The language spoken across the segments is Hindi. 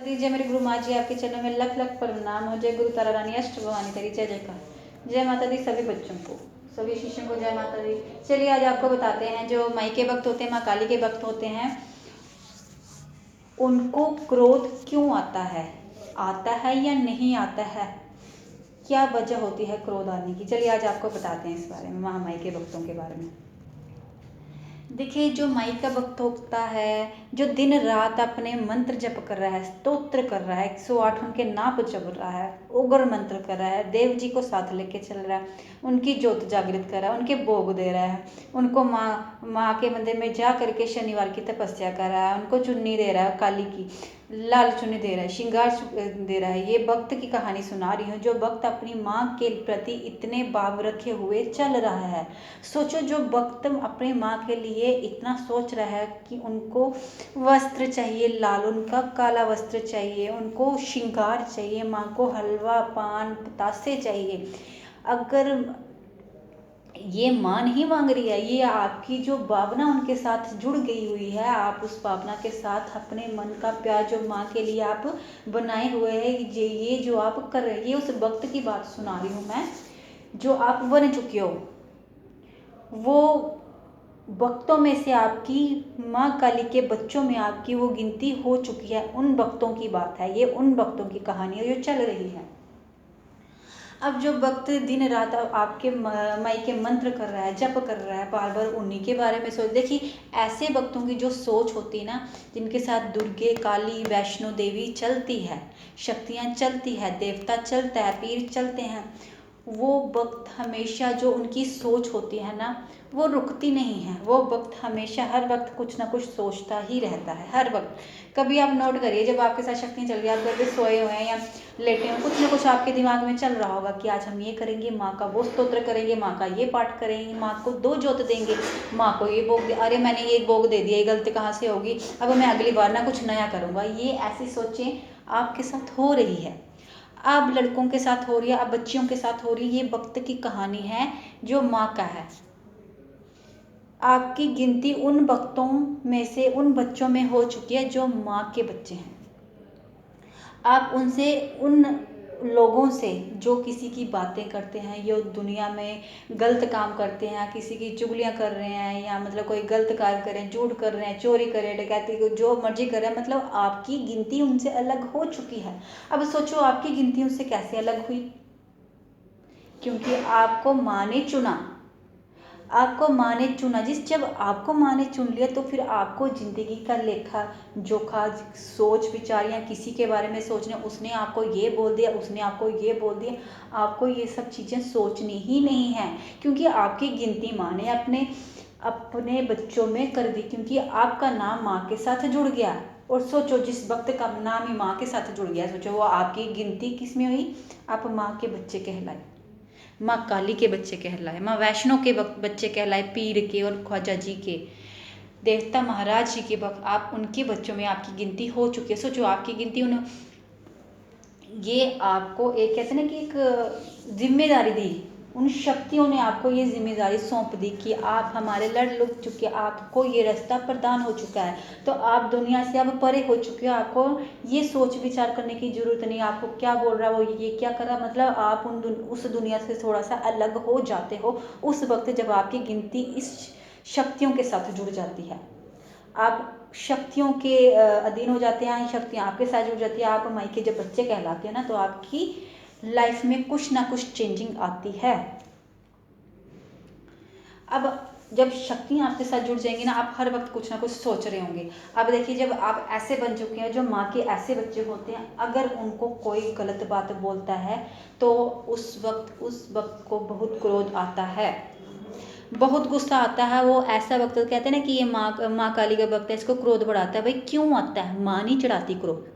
दीजिए मेरे गुरु माँ जी, आपके चरणों में लख लख प्रणाम हो। जय गुरु तारा रानी अष्ट भवानी तेरी जय जयकार। जय माता दी सभी बच्चों को, सभी शिष्यों को जय माता दी। चलिए आज आपको बताते हैं, जो माई के भक्त होते हैं, माँ काली के भक्त होते हैं, उनको क्रोध क्यों आता है या नहीं आता है, क्या वजह होती है क्रोध आने की। चलिए आज आपको बताते हैं इस बारे में, महामाई के भक्तों के बारे में। देखिए, जो माई का भक्त होता है, जो दिन रात अपने मंत्र जप कर रहा है, स्तोत्र कर रहा है, 108 उनके नाम जप रहा है, उग्र मंत्र कर रहा है, देव जी को साथ लेके चल रहा है, उनकी ज्योत जागृत कर रहा है, उनके भोग दे रहा है, उनको माँ के मंदिर में जा करके शनिवार की तपस्या कर रहा है, उनको चुन्नी दे रहा है, काली की लाल चुन्नी दे रहा है, श्रृंगार दे रहा है। ये भक्त की कहानी सुना रही हूँ, जो भक्त अपनी माँ के प्रति इतने भाव रखे हुए चल रहा है। सोचो, जो भक्त अपनी माँ के लिए इतना सोच रहा है कि उनको वस्त्र चाहिए लाल, उनका काला वस्त्र चाहिए, उनको श्रृंगार चाहिए, माँ को हलवा पान बतासे चाहिए। अगर ये माँ नहीं मांग रही है, ये आपकी जो भावना उनके साथ जुड़ गई हुई है, आप उस भावना के साथ अपने मन का प्यार जो माँ के लिए आप बनाए हुए हैं, ये जो आप कर रहे हैं, ये उस भक्त की बात सुना रही हूँ मैं, जो आप बन चुके हो। वो भक्तों में से आपकी माँ काली के बच्चों में आपकी वो गिनती हो चुकी है, उन भक्तों की बात है, ये उन भक्तों की कहानी है जो चल रही है। अब जो भक्त दिन रात आपके माई के मंत्र कर रहा है, जप कर रहा है, बार बार उन्हीं के बारे में सोच। देखिए, ऐसे भक्तों की जो सोच होती है ना, जिनके साथ दुर्गे काली वैष्णो देवी चलती है, शक्तियाँ चलती है, देवता चलता है, पीर चलते हैं, वो भक्त हमेशा जो उनकी सोच होती है ना, वो रुकती नहीं है। वो वक्त हमेशा हर वक्त कुछ ना कुछ सोचता ही रहता है, हर वक्त। कभी आप नोट करिए, जब आपके साथ शक्तियाँ चल रही है, आप घर पे सोए हुए हैं या लेटे हुए, कुछ ना कुछ आपके दिमाग में चल रहा होगा कि आज हम ये करेंगे, माँ का वो स्तोत्र करेंगे, माँ का ये पाठ करेंगे, माँ को 2 जोत देंगे, माँ को ये भोग दे, अरे मैंने ये भोग दे दिया, ये गलती कहाँ से होगी, अब मैं अगली बार ना कुछ नया करूँगा। ये ऐसी सोचें आपके साथ हो रही है, अब लड़कों के साथ हो रही है, अब बच्चियों के साथ हो रही है। ये वक्त की कहानी है जो माँ का है। आपकी गिनती उन भक्तों में से उन बच्चों में हो चुकी है जो माँ के बच्चे हैं। आप उनसे, उन लोगों से जो किसी की बातें करते हैं, यो दुनिया में गलत काम करते हैं, किसी की चुगलियाँ कर रहे हैं, या मतलब कोई गलत कार्य करें, झूठ कर रहे हैं, चोरी करें, डकैती को जो मर्जी कर रहे हैं, मतलब आपकी गिनती उनसे अलग हो चुकी है। अब सोचो, आपकी गिनती उनसे कैसे अलग हुई? क्योंकि आपको माँ ने चुना, आपको माँ ने चुना। जब आपको माँ ने चुन लिया, तो फिर आपको ज़िंदगी का लेखा जोखा, सोच विचार, या किसी के बारे में सोचने, उसने आपको ये बोल दिया, उसने आपको ये बोल दिया, आपको ये सब चीज़ें सोचनी ही नहीं है। क्योंकि आपकी गिनती माँ ने अपने अपने बच्चों में कर दी, क्योंकि आपका नाम माँ के साथ जुड़ गया। और सोचो, जिस वक्त का नाम ही माँ के साथ जुड़ गया, सोचो वो आपकी गिनती किस में हुई? आप माँ के बच्चे कहलाए, माँ काली के बच्चे कहलाए, माँ वैष्णो के बच्चे कहलाए, पीर के और ख्वाजा जी के, देवता महाराज जी के आप उनके बच्चों में आपकी गिनती हो चुकी है। सोचो, आपकी गिनती उन, ये आपको एक कहते हैं ना कि एक जिम्मेदारी दी, उन शक्तियों ने आपको ये जिम्मेदारी सौंप दी कि आप हमारे लड़ लुट चुके, आपको ये रास्ता प्रदान हो चुका है, तो आप दुनिया से अब परे हो चुके हो। आपको ये सोच विचार करने की जरूरत नहीं, आपको क्या बोल रहा है वो, ये क्या कर रहा, मतलब आप उस दुनिया से थोड़ा सा अलग हो जाते हो उस वक्त, जब आपकी गिनती इस शक्तियों के साथ जुड़ जाती है। आप शक्तियों के अधीन हो जाते हैं, शक्तियाँ आपके साथ जुड़ जाती है, आप माई के जब बच्चे कहलाते हैं ना, तो आपकी लाइफ में कुछ ना कुछ चेंजिंग आती है। अब जब शक्तियाँ आपके साथ जुड़ जाएंगी ना, आप हर वक्त कुछ ना कुछ सोच रहे होंगे। अब देखिए, जब आप ऐसे बन चुके हैं, जो माँ के ऐसे बच्चे होते हैं, अगर उनको कोई गलत बात बोलता है, तो उस वक्त को बहुत क्रोध आता है, बहुत गुस्सा आता है। वो ऐसा वक्त, कहते हैं ना कि ये माँ काली का वक्त है, इसको क्रोध बढ़ाता है। भाई क्यों आता है? माँ नहीं चढ़ाती क्रोध।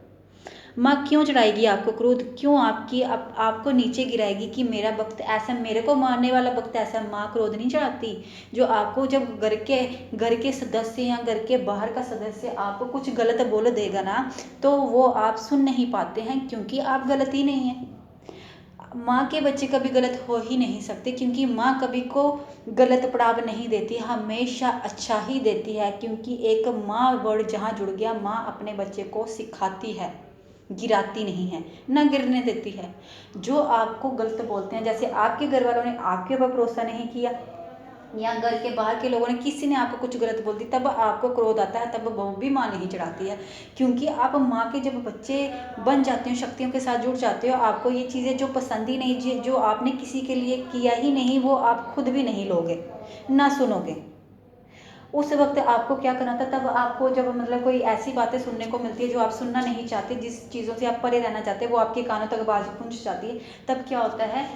माँ क्यों चढ़ाएगी आपको क्रोध? क्यों आपको नीचे गिराएगी कि मेरा वक्त ऐसा, मेरे को मारने वाला वक्त ऐसा? माँ क्रोध नहीं चढ़ाती। जो आपको, जब घर के सदस्य या घर के बाहर का सदस्य आपको कुछ गलत बोल देगा ना, तो वो आप सुन नहीं पाते हैं, क्योंकि आप गलत ही नहीं है। माँ के बच्चे कभी गलत हो ही नहीं सकते, क्योंकि माँ कभी को गलत पड़ाव नहीं देती, हमेशा अच्छा ही देती है। क्योंकि एक माँ वर्ड जहाँ जुड़ गया, माँ अपने बच्चे को सिखाती है। गिराती नहीं है, ना गिरने देती है। जो आपको गलत बोलते हैं, जैसे आपके घर वालों ने आपके ऊपर भरोसा नहीं किया या घर के बाहर के लोगों ने, किसी ने आपको कुछ गलत बोल दी, तब आपको क्रोध आता है, तब बहू भी माँ नहीं चढ़ाती है। क्योंकि आप माँ के जब बच्चे बन जाते हो, शक्तियों के साथ जुड़ जाते हो, आपको ये चीज़ें जो पसंद ही नहीं, जो आपने किसी के लिए किया ही नहीं, वो आप खुद भी नहीं लोगे, ना सुनोगे। उस वक्त आपको क्या करना था, तब आपको जब मतलब कोई ऐसी बातें सुनने को मिलती है जो आप सुनना नहीं चाहते, जिस चीज़ों से आप परे रहना चाहते हैं, वो आपके कानों तक आवाज़ पहुंच जाती है, तब क्या होता है,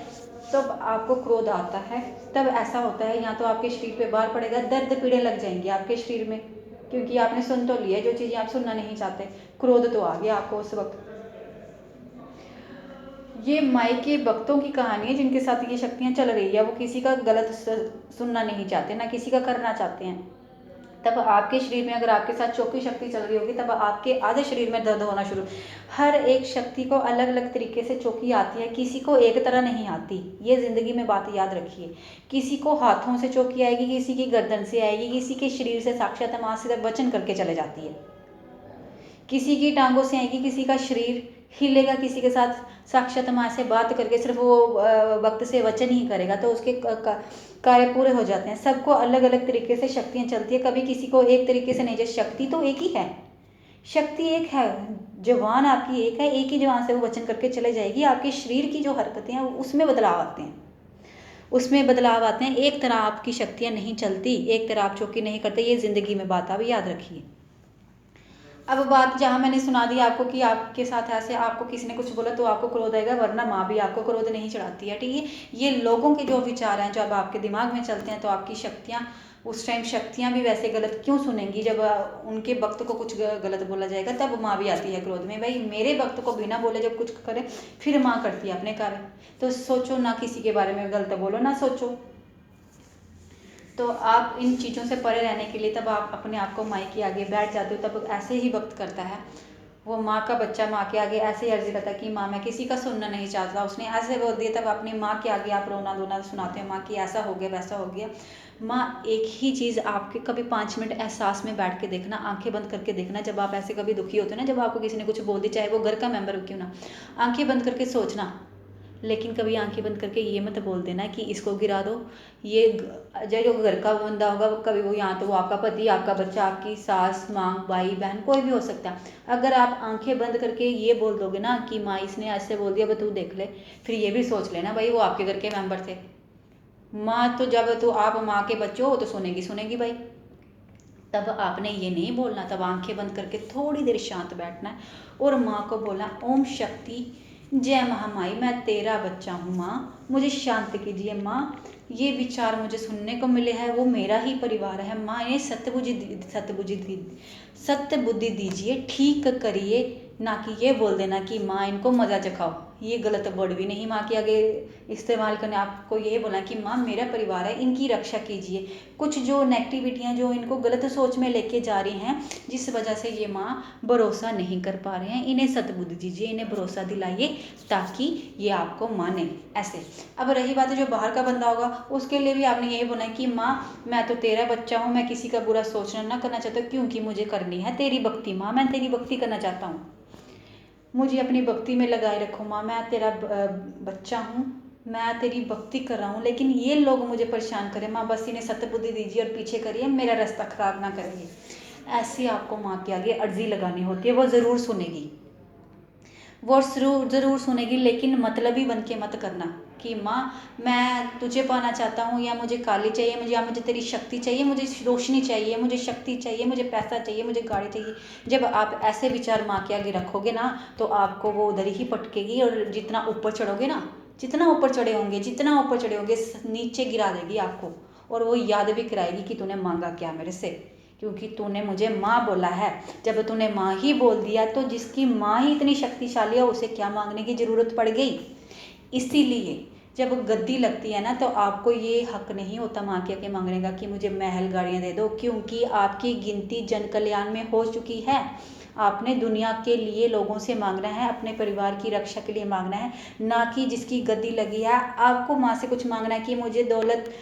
तब आपको क्रोध आता है। तब ऐसा होता है, या तो आपके शरीर पे बाहर पड़ेगा, दर्द पीड़े लग जाएंगी आपके शरीर में, क्योंकि आपने सुन तो लिया जो चीज़ें आप सुनना नहीं चाहते, क्रोध तो आ गया आपको उस वक्त। ये मायके भक्तों की कहानी है जिनके साथ ये शक्तियाँ चल रही है, वो किसी का गलत सुनना नहीं चाहते, ना किसी का करना चाहते हैं। तब आपके शरीर में अगर आपके साथ चौकी शक्ति चल रही होगी, तब आपके आधे शरीर में दर्द होना शुरू। हर एक शक्ति को अलग अलग तरीके से चौकी आती है, किसी को एक तरह नहीं आती, ये ज़िंदगी में बात याद रखिए। किसी को हाथों से चौकी आएगी, किसी की गर्दन से आएगी, किसी के शरीर से साक्षात माँ सीधा वचन करके चले जाती है, किसी की टांगों से आएगी, किसी का शरीर हिलेगा, किसी के साथ साक्षात माँ से बात करके सिर्फ वो वक्त से वचन ही करेगा तो उसके कार्य पूरे हो जाते हैं। सबको अलग अलग तरीके से शक्तियाँ चलती है, कभी किसी को एक तरीके से नहीं। जैसे शक्ति तो एक ही है, शक्ति एक है, जवान आपकी एक है, एक ही जवान से वो वचन करके चले जाएगी। आपके शरीर की जो हरकतें हैं उसमें बदलाव आते हैं, उसमें बदलाव आते हैं। एक तरह आपकी शक्तियाँ नहीं चलती, एक तरह आप चौकी नहीं करते, ये ज़िंदगी में बात आप याद रखिए। अब बात जहाँ मैंने सुना दी आपको कि आपके साथ ऐसे आपको किसी ने कुछ बोला तो आपको क्रोध आएगा, वरना माँ भी आपको क्रोध नहीं चढ़ाती है, ठीक है। ये लोगों के जो विचार हैं, जो अब आपके दिमाग में चलते हैं, तो आपकी शक्तियाँ उस टाइम शक्तियाँ भी वैसे गलत क्यों सुनेंगी। जब उनके भक्त को कुछ गलत बोला जाएगा तब माँ भी आती है क्रोध में। भाई मेरे भक्त को बिना बोले जब कुछ करे फिर माँ करती है अपने कार्य। तो सोचो ना, किसी के बारे में गलत बोलो ना, सोचो। तो आप इन चीज़ों से परे रहने के लिए तब आप अपने आप को माँ के आगे बैठ जाते हो, तब ऐसे ही वक्त करता है वो माँ का बच्चा माँ के आगे ऐसे ही अर्जी करता है कि माँ मैं किसी का सुनना नहीं चाहता, उसने ऐसे बोल दिया। तब अपनी माँ के आगे आप रोना धोना सुनाते हो, माँ की ऐसा हो गया वैसा हो गया। माँ एक ही चीज़ आपके कभी 5 मिनट एहसास में बैठ के देखना, आंखें बंद करके देखना, जब आप ऐसे कभी दुखी होते हो ना, जब आपको किसी ने कुछ बोल दिया, चाहे वो घर का मेंबर हो क्यों ना, आंखें बंद करके सोचना। लेकिन कभी आंखें बंद करके ये मत बोल देना कि इसको गिरा दो। ये जो घर का बंदा होगा, कभी वो यहाँ तो वो आपका पति, आपका बच्चा, आपकी सास, माँ, भाई, बहन, कोई भी हो सकता है। अगर आप आंखें बंद करके ये बोल दोगे ना कि माँ इसने ऐसे बोल दिया, तू देख ले, फिर ये भी सोच लेना भाई वो आपके घर के मेंबर थे। माँ तो जब तो आप माँ के बच्चे हो तो सुनेगी सुनेगी भाई। तब आपने ये नहीं बोलना, तब आंखें बंद करके थोड़ी देर शांत बैठना है और माँ को बोलना, ओम शक्ति जय महामाई, मैं तेरा बच्चा हूँ माँ, मुझे शांत कीजिए माँ। ये विचार मुझे सुनने को मिले हैं, वो मेरा ही परिवार है माँ, इन्हें सत्य बुद्धि दीजिए, ठीक करिए। ना कि ये बोल देना कि माँ इनको मज़ा चखाओ, ये गलत वर्ड भी नहीं माँ के आगे इस्तेमाल करने। आपको ये बोलना कि माँ मेरा परिवार है, इनकी रक्षा कीजिए। कुछ जो नेगेटिविटियाँ जो इनको गलत सोच में लेके जा रही हैं, जिस वजह से ये माँ भरोसा नहीं कर पा रहे हैं, इन्हें सद्बुद्धि दीजिए, इन्हें भरोसा दिलाइए ताकि ये आपको माने। ऐसे अब रही बात है जो बाहर का बंदा होगा, उसके लिए भी आपने यही बोला कि माँ मैं तो तेरा बच्चा हूँ, मैं किसी का बुरा सोचना ना करना चाहता, क्योंकि मुझे करनी है तेरी भक्ति माँ, मैं तेरी भक्ति करना चाहता हूँ, मुझे अपनी भक्ति में लगाए रखो माँ, मैं तेरा बच्चा हूँ, मैं तेरी भक्ति कर रहा हूँ। लेकिन ये लोग मुझे परेशान करें माँ, बस इन्हें सत्बुद्धि दीजिए और पीछे करिए, मेरा रास्ता खराब ना करिए। ऐसे आपको माँ के आगे अर्जी लगानी होती है, वो ज़रूर सुनेगी, वो ज़रूर सुनेगी, लेकिन मतलबी बन के मत करना कि माँ मैं तुझे पाना चाहता हूँ, या मुझे काली चाहिए, मुझे या मुझे तेरी शक्ति चाहिए, मुझे रोशनी चाहिए, मुझे शक्ति चाहिए, मुझे पैसा चाहिए, मुझे गाड़ी चाहिए। जब आप ऐसे विचार माँ के आगे रखोगे ना, तो आपको वो उधर ही पटकेगी, और जितना ऊपर चढ़ोगे ना, जितना ऊपर चढ़े होंगे नीचे गिरा देगी आपको, और वो याद भी कराएगी कि तूने मांगा क्या मेरे से, क्योंकि तूने मुझे माँ बोला है। जब तूने माँ ही बोल दिया, तो जिसकी माँ ही इतनी शक्तिशाली है उसे क्या मांगने की ज़रूरत पड़ गई। इसीलिए जब गद्दी लगती है ना, तो आपको ये हक नहीं होता माँ के आगे मांगने का कि मुझे महल गाड़ियाँ दे दो, क्योंकि आपकी गिनती जन कल्याण में हो चुकी है। आपने दुनिया के लिए लोगों से मांगना है, अपने परिवार की रक्षा के लिए मांगना है, ना कि जिसकी गद्दी लगी है। आपको माँ से कुछ मांगना है कि मुझे दौलत,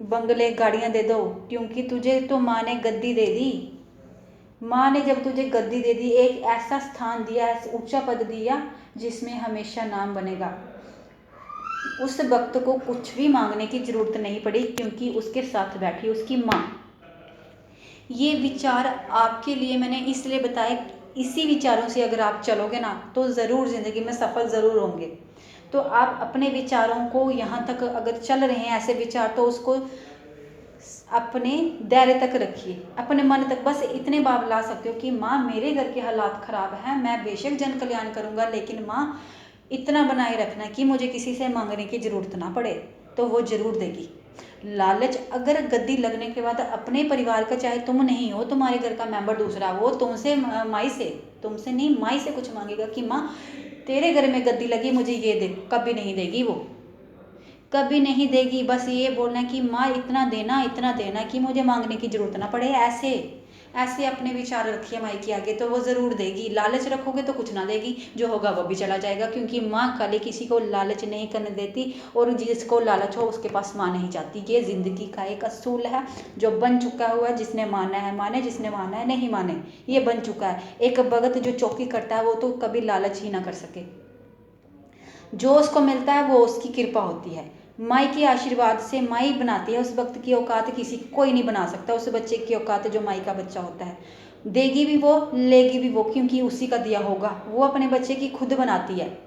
बंगले, गाड़ियाँ दे दो, क्योंकि तुझे तो माँ ने गद्दी दे दी। माँ ने जब तुझे गद्दी दे दी, एक ऐसा स्थान दिया, ऐसा ऊंचा पद दिया जिसमें हमेशा नाम बनेगा, उस वक्त को कुछ भी मांगने की जरूरत नहीं पड़ी, क्योंकि उसके साथ बैठी उसकी माँ। ये विचार आपके लिए मैंने इसलिए बताया, इसी विचारों से अगर आप चलोगे ना तो ज़रूर ज़िंदगी में सफल ज़रूर होंगे। तो आप अपने विचारों को यहाँ तक अगर चल रहे हैं ऐसे विचार, तो उसको अपने दायरे तक रखिए, अपने मन तक बस इतने भाव ला सकते हो कि माँ मेरे घर के हालात ख़राब हैं, मैं बेशक जन कल्याण करूँगा, लेकिन माँ इतना बनाए रखना कि मुझे किसी से मांगने की ज़रूरत ना पड़े, तो वो ज़रूर देगी। लालच अगर गद्दी लगने के बाद अपने परिवार का, चाहे तुम नहीं हो, तुम्हारे घर का मेंबर दूसरा, वो तुमसे माई से, तुमसे नहीं माई से कुछ मांगेगा कि माँ तेरे घर में गद्दी लगी, मुझे ये दे, कभी नहीं देगी, वो कभी नहीं देगी। बस ये बोलना कि माँ इतना देना कि मुझे मांगने की जरूरत ना पड़े। ऐसे ऐसे अपने विचार रखिए माई के आगे, तो वो ज़रूर देगी। लालच रखोगे तो कुछ ना देगी, जो होगा वो भी चला जाएगा, क्योंकि माँ कभी किसी को लालच नहीं करने देती, और जिसको लालच हो उसके पास माँ नहीं जाती। ये ज़िंदगी का एक असूल है जो बन चुका हुआ है, जिसने माना है माने, जिसने माना है नहीं माने, ये बन चुका है। एक भगत जो चौकी करता है वो तो कभी लालच ही ना कर सके, जो उसको मिलता है वो उसकी कृपा होती है। माई के आशीर्वाद से माई बनाती है, उस वक्त की औकात किसी कोई नहीं बना सकता, उस बच्चे की औकात जो माई का बच्चा होता है। देगी भी वो, लेगी भी वो, क्योंकि उसी का दिया होगा। वो अपने बच्चे की खुद बनाती है,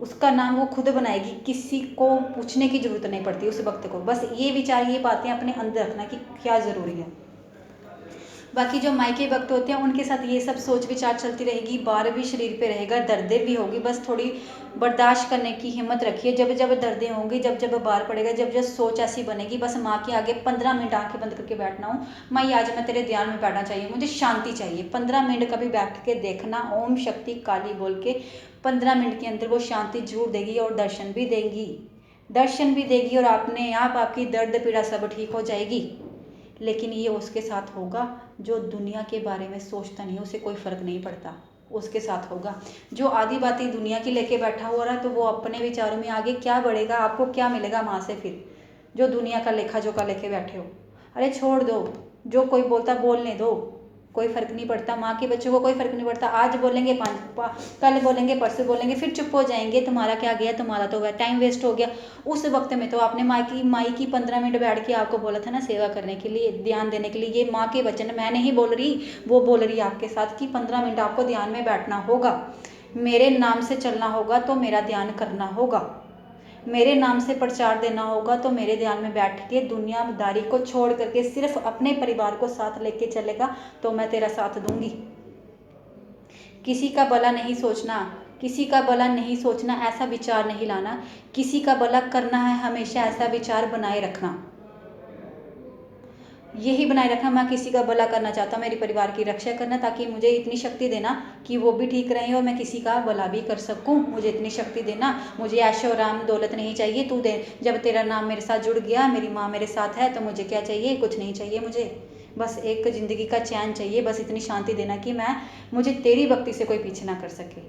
उसका नाम वो खुद बनाएगी, किसी को पूछने की जरूरत नहीं पड़ती उस वक्त को। बस ये विचार, ये बातें अपने अंदर रखना कि क्या ज़रूरी है। बाकी जो मायके वक्त होते हैं उनके साथ ये सब सोच विचार चलती रहेगी, बार भी शरीर पे रहेगा, दर्दें भी होगी, बस थोड़ी बर्दाश्त करने की हिम्मत रखिए। जब जब दर्दें होंगी, जब जब बार पड़ेगा, जब जब सोच ऐसी बनेगी, बस माँ के आगे 15 मिनट आंखें बंद करके बैठना हूँ, माँ आज मैं तेरे ध्यान में बैठना चाहिए, मुझे शांति चाहिए। 15 मिनट कभी बैठ के देखना, ओम शक्ति काली बोल के 15 मिनट के अंदर वो शांति जरूर देगी, और दर्शन भी देगी, दर्शन भी देगी, और अपने आप आपकी दर्द पीड़ा सब ठीक हो जाएगी। लेकिन ये उसके साथ होगा जो दुनिया के बारे में सोचता नहीं, उसे कोई फ़र्क नहीं पड़ता, उसके साथ होगा। जो आधी बातें दुनिया की लेके बैठा हुआ रहा, तो वो अपने विचारों में आगे क्या बढ़ेगा, आपको क्या मिलेगा माँ से फिर, जो दुनिया का लेखा जोखा लेके बैठे हो। अरे छोड़ दो, जो कोई बोलता बोलने दो, कोई फ़र्क नहीं पड़ता। माँ के बच्चों को कोई फ़र्क नहीं पड़ता, आज बोलेंगे कल बोलेंगे, परसों बोलेंगे, फिर चुप हो जाएंगे, तुम्हारा क्या गया, तुम्हारा तो वह टाइम वेस्ट हो गया। उस वक्त में तो आपने माई की 15 मिनट बैठ के आपको बोला था ना सेवा करने के लिए, ध्यान देने के लिए। ये माँ के वचन मैं नहीं बोल रही, वो बोल रही है आपके साथ कि 15 मिनट आपको ध्यान में बैठना होगा, मेरे नाम से चलना होगा, तो मेरा ध्यान करना होगा, मेरे नाम से प्रचार देना होगा, तो मेरे ध्यान में बैठ के दुनियादारी को छोड़ करके सिर्फ अपने परिवार को साथ लेके चलेगा, तो मैं तेरा साथ दूंगी। किसी का भला नहीं सोचना, किसी का भला नहीं सोचना, ऐसा विचार नहीं लाना। किसी का भला करना है हमेशा, ऐसा विचार बनाए रखना, यही बनाए रखना। मैं किसी का भला करना चाहता हूँ, मेरे परिवार की रक्षा करना, ताकि मुझे इतनी शक्ति देना कि वो भी ठीक रहें और मैं किसी का भला भी कर सकूँ। मुझे इतनी शक्ति देना, मुझे ऐशो आराम दौलत नहीं चाहिए, तू दे। जब तेरा नाम मेरे साथ जुड़ गया, मेरी माँ मेरे साथ है, तो मुझे क्या चाहिए, कुछ नहीं चाहिए मुझे, बस एक ज़िंदगी का चैन चाहिए, बस इतनी शांति देना कि मुझे तेरी भक्ति से कोई पीछे ना कर सके।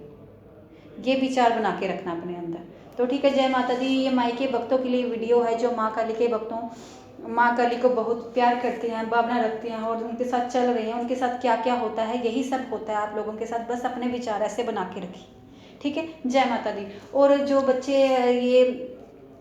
ये विचार बना के रखना अपने अंदर। तो ठीक है, जय माता दी। ये माई के भक्तों के लिए वीडियो है, जो माँ काली के भक्तों, माँ काली को बहुत प्यार करते हैं, भावना रखते हैं, और उनके साथ चल रहे हैं, उनके साथ क्या क्या होता है, यही सब होता है आप लोगों के साथ। बस अपने विचार ऐसे बना के रखिए, ठीक है। जय माता दी। और जो बच्चे, ये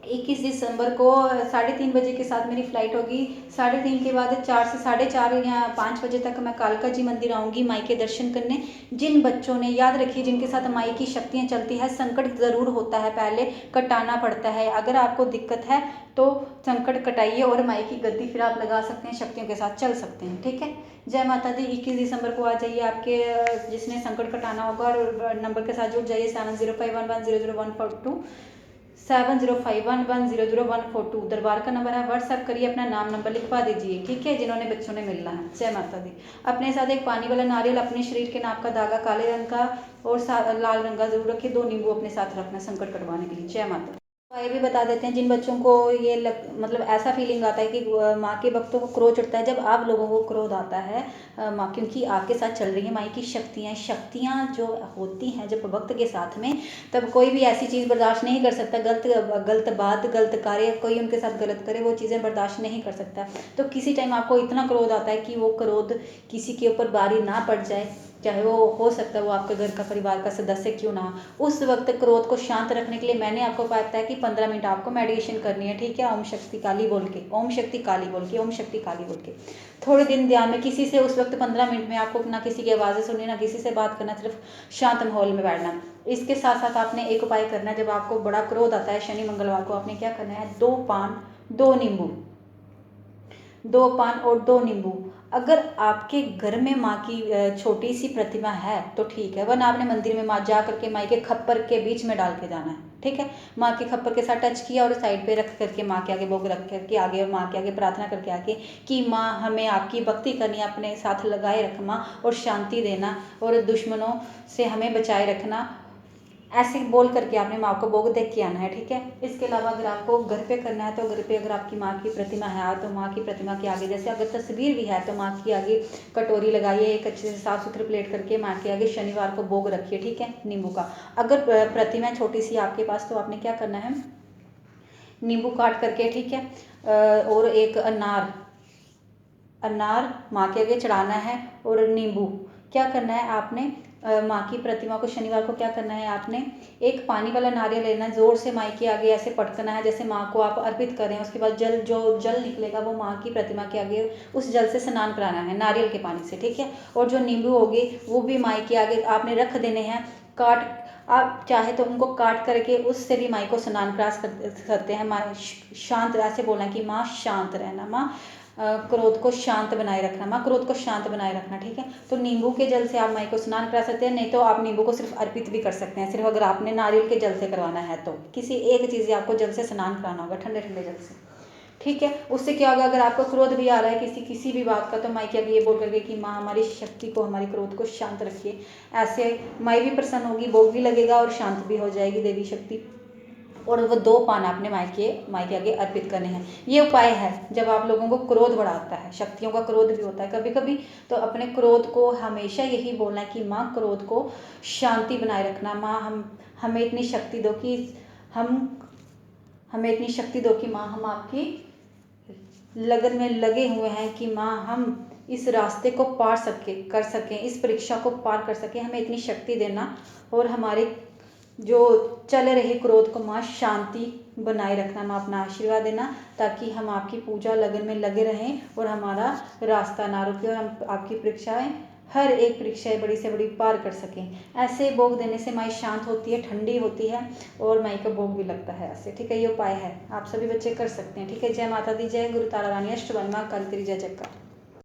21 दिसंबर को 3:30 बजे के साथ मेरी फ़्लाइट होगी। 3:30 के बाद 4 से 4:30 या 5 बजे तक मैं कालका जी मंदिर आऊँगी माई के दर्शन करने। जिन बच्चों ने, याद रखिए, जिनके साथ माई की शक्तियाँ चलती है, संकट ज़रूर होता है, पहले कटाना पड़ता है। अगर आपको दिक्कत है तो संकट कटाइए, और माई की गद्दी फिर आप लगा सकते हैं, शक्तियों के साथ चल सकते हैं, ठीक है। जय माता दी। 21 दिसंबर को आ जाइए, आपके जिसने संकट कटाना होगा, और नंबर के साथ जुड़ जाइए 7051100142, 7051100142 दरबार का नंबर है। व्हाट्सएप करिए, अपना नाम नंबर लिखवा दीजिए, ठीक है, जिन्होंने बच्चों ने मिलना है। जय माता दी। अपने साथ एक पानी वाला नारियल, अपने शरीर के नाप का धागा काले रंग का और लाल रंग का जरूर रखिए। 2 नींबू अपने साथ रखना संकट कटवाने के लिए। जय माता दी। ये भी बता देते हैं जिन बच्चों को ये मतलब ऐसा फीलिंग आता है कि माँ के भक्तों को क्रोध चढ़ता है। जब आप लोगों को क्रोध आता है माँ, क्योंकि आपके साथ चल रही है माँ की शक्तियाँ जो होती हैं जब भक्त के साथ में, तब कोई भी ऐसी चीज़ बर्दाश्त नहीं कर सकता। गलत बात, गलत कार्य कोई उनके साथ गलत करे, वो चीज़ें बर्दाश्त नहीं कर सकता। तो किसी टाइम आपको इतना क्रोध आता है कि वो क्रोध किसी के ऊपर बारी ना पड़ जाए, चाहे वो हो सकता है वो आपके घर का परिवार का सदस्य क्यों ना हो। उस वक्त क्रोध को शांत रखने के लिए मैंने आपको बताया कि 15 मिनट आपको मेडिटेशन करनी है, ठीक है। ओम शक्ति काली बोल के, ओम शक्ति काली बोल के, ओम शक्ति काली बोल के थोड़े दिन ध्यान में, किसी से उस वक्त 15 मिनट में आपको ना किसी की आवाज़ें सुननी, ना किसी से बात करना, सिर्फ शांत माहौल में बैठना। इसके साथ साथ आपने एक उपाय करना है। जब आपको बड़ा क्रोध आता है शनि मंगलवार को, आपने क्या करना है, 2 पान 2 नींबू, 2 पान और 2 नींबू। अगर आपके घर में माँ की छोटी सी प्रतिमा है तो ठीक है, वरना आपने मंदिर में माँ जा करके माँ के खप्पर के बीच में डाल के जाना है, ठीक है। माँ के खप्पर के साथ टच किया और साइड पे रख करके माँ के आगे भोग रख करके आगे माँ के आगे प्रार्थना करके आगे कि माँ हमें आपकी भक्ति करनी है, अपने साथ लगाए रख माँ, और शांति देना, और दुश्मनों से हमें बचाए रखना। ऐसे बोल करके आपने माँ को भोग देख के आना है, ठीक है। इसके अलावा अगर आपको घर पे करना है तो घर पे अगर आपकी माँ की प्रतिमा है तो माँ की प्रतिमा के आगे, जैसे अगर तस्वीर भी है तो माँ के आगे कटोरी लगाइए, एक अच्छे से साफ सुथरी प्लेट करके माँ के आगे शनिवार को भोग रखिए, ठीक है, नींबू का। अगर प्रतिमा छोटी सी आपके पास तो आपने क्या करना है, नींबू काट करके, ठीक है, और एक अनार माँ के आगे चढ़ाना है, और नींबू क्या करना है आपने, माँ की प्रतिमा को शनिवार को क्या करना है, आपने एक पानी वाला नारियल लेना है, जोर से माँ के आगे ऐसे पटकना है जैसे माँ को आप अर्पित करें। उसके बाद जो जल निकलेगा वो माँ की प्रतिमा के आगे उस जल से स्नान कराना है नारियल के पानी से, ठीक है। और जो नींबू होगी वो भी माँ के आगे आपने रख देने हैं, काट, आप चाहे तो उनको काट करके उससे भी माँ को स्नान करा करते हैं। माँ शांत, ऐसे बोलना है कि माँ शांत रहना, माँ क्रोध को शांत बनाए रखना, माँ क्रोध को शांत बनाए रखना, ठीक है। तो नींबू के जल से आप माँ को स्नान करा सकते हैं, नहीं तो आप नींबू को सिर्फ अर्पित भी कर सकते हैं, सिर्फ अगर आपने नारियल के जल से करवाना है तो किसी एक चीज़ आपको जल से स्नान कराना होगा, ठंडे ठंडे जल से, ठीक है। उससे क्या होगा, अगर आपको क्रोध भी आ रहा है किसी भी बात का, तो माँ के आगे ये बोल करके कि माँ हमारी शक्ति को, हमारी क्रोध को शांत रखिए, ऐसे माँ भी प्रसन्न होगी, भोग भी लगेगा और शांत भी हो जाएगी देवी शक्ति। और वो 2 पान आपने माँ के आगे अर्पित करने हैं। ये उपाय है जब आप लोगों को क्रोध बढ़ाता है, शक्तियों का क्रोध भी होता है कभी कभी, तो अपने क्रोध को हमेशा यही बोलना है कि माँ क्रोध को शांति बनाए रखना, माँ हमें इतनी शक्ति दो कि हमें इतनी शक्ति दो कि माँ हम आपकी लगन में लगे हुए हैं कि माँ हम इस रास्ते को पार कर सकें, इस परीक्षा को पार कर सकें, हमें इतनी शक्ति देना, और हमारे जो चल रहे क्रोध को माँ शांति बनाए रखना, माँ अपना आशीर्वाद देना, ताकि हम आपकी पूजा लगन में लगे रहें और हमारा रास्ता ना रुके, और हम आपकी परीक्षाएं, हर एक परीक्षाएं बड़ी से बड़ी पार कर सकें। ऐसे भोग देने से माँ शांत होती है, ठंडी होती है, और माँ का भोग भी लगता है ऐसे, ठीक है। ये उपाय है, आप सभी बच्चे कर सकते हैं, ठीक है। जय माता दी, जय गुरु तारा रानी, अष्टभुजा माँ काली तेरी जय जयकार।